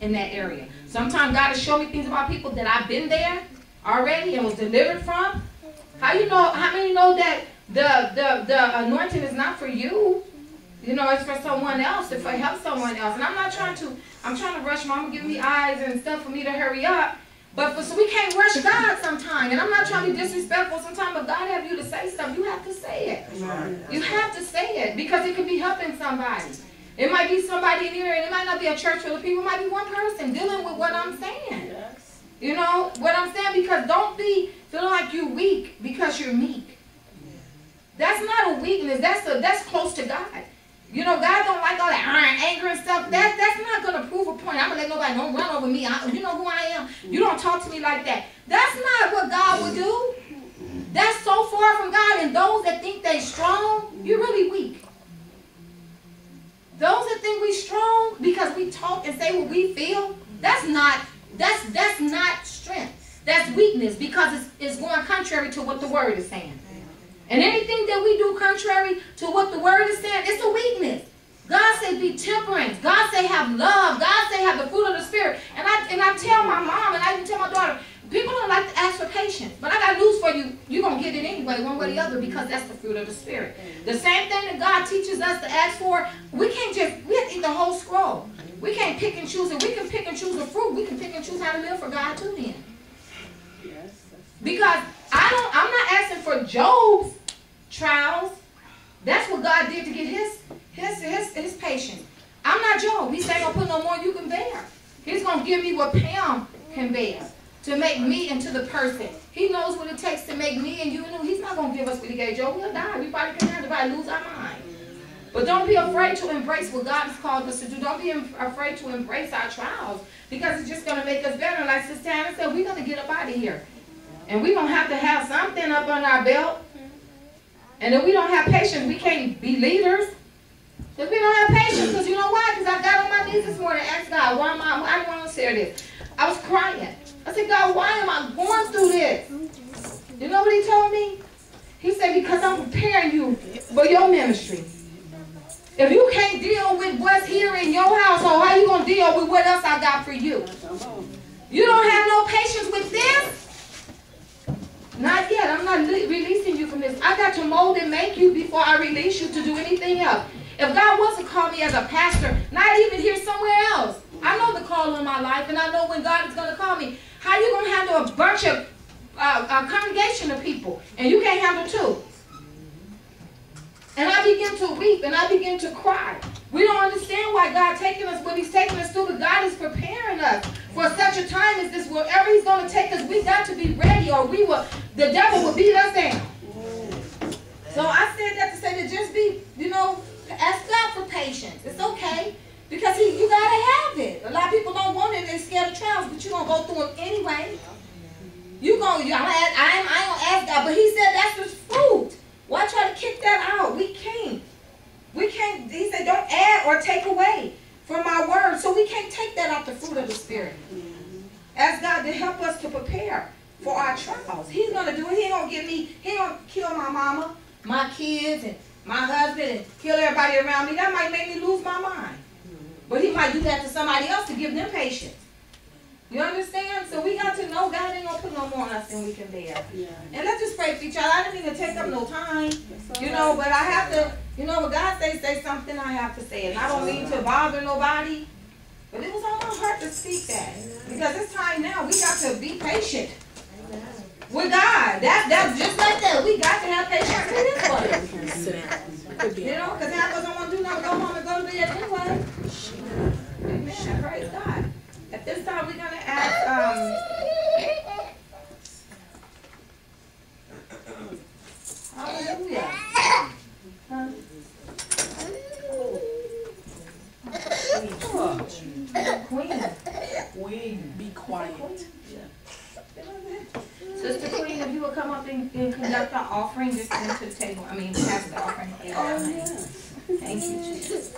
in that area. Sometimes God will show me things about people that I've been there already and was delivered from. How many know that the anointing is not for you? You know, it's for someone else, to help someone else. And I'm trying to rush Mama giving me eyes and stuff for me to hurry up. But so we can't rush God sometimes. And I'm not trying to be disrespectful sometimes, but God have you to say something. You have to say it. You have to say it because it could be helping somebody. It might be somebody in here, and it might not be a church full of people. It might be one person dealing with what I'm saying. You know what I'm saying? Because don't be feeling like you're weak because you're meek. That's not a weakness. That's close to God. You know, God don't like all that anger and stuff. That's not going to prove a point. I'm going to let nobody don't run over me. You know who I am. You don't talk to me like that. That's not what God would do. That's so far from God. And those that think they strong, you're really weak. Those that think we strong because we talk and say what we feel, that's not strength. That's weakness because it's going contrary to what the word is saying. And anything that we do contrary to what the word is saying, it's a weakness. God said be temperance. God said have love. God said have the fruit of the Spirit. And I tell my mom and I even tell my daughter, people don't like to ask for patience. But I got news for you. You're going to get it anyway, one way or the other, because that's the fruit of the Spirit. The same thing that God teaches us to ask for, we have to eat the whole scroll. We can't pick and choose it. We can pick and choose the fruit. We can pick and choose how to live for God too then. Because I'm not asking for Job's trials. That's what God did to get his patience. I'm not Job. He said ain't gonna put no more you can bear. He's gonna give me what Pam can bear to make me into the person. He knows what it takes to make me and you. He's not gonna give us what he gave Job. We'll die. We probably can have to probably lose our mind. But don't be afraid to embrace what God has called us to do. Don't be afraid to embrace our trials because it's just gonna make us better. Like Sister Anna said, we're gonna get up out of here. And we're gonna have to have something up on our belt. And if we don't have patience, we can't be leaders. If we don't have patience, because you know why? Because I got on my knees this morning and asked God, I don't want to share this. I was crying. I said, God, why am I going through this? You know what he told me? He said, because I'm preparing you for your ministry. If you can't deal with what's here in your household, how are you going to deal with what else I got for you? You don't have no patience with this? Not yet. I'm not releasing you from this. I got to mold and make you before I release you to do anything else. If God wants to call me as a pastor, not even here, somewhere else. I know the call on my life, and I know when God is going to call me. How you going to handle a bunch of a congregation of people, and you can't handle two? And I begin to weep, and I begin to cry. We don't understand why God taking us what he's taking us through, but God is preparing us for such a time as this. Wherever he's going to take us, we got to be ready, or the devil will beat us down. So I said that to say that just be, ask God for patience. It's okay, because you got to have it. A lot of people don't want it. They're scared of trials, but you're going to go through them anyway. I ain't going to ask God, but he said that's his fruit. Why try to kick that out? We can't. We can't. He said, don't add or take away from my word. So we can't take that out the fruit of the Spirit. Ask God to help us to prepare for our trials. He's going to do it. He ain't going to kill my mama, my kids, and my husband, and kill everybody around me. That might make me lose my mind. But he might do that to somebody else to give them patience. You understand? So we got to know God ain't going to put no more on us than we can bear. Yeah. And let's just pray for each other. I didn't mean to take up no time, but I have to, when God say something, I have to say it. And I don't mean to bother nobody, but it was on my heart to speak that. Because it's time now. We got to be patient with God. That's just like that. We got to have patience with this one. Because half of us don't want to do nothing, go home and go to bed anyway. Amen. Praise God. At this time, we're going to ask, hallelujah. Queen, be quiet. Sister Queen, if you will come up and conduct our offering, just come to the table. Pass the offering. Thank you, Jesus.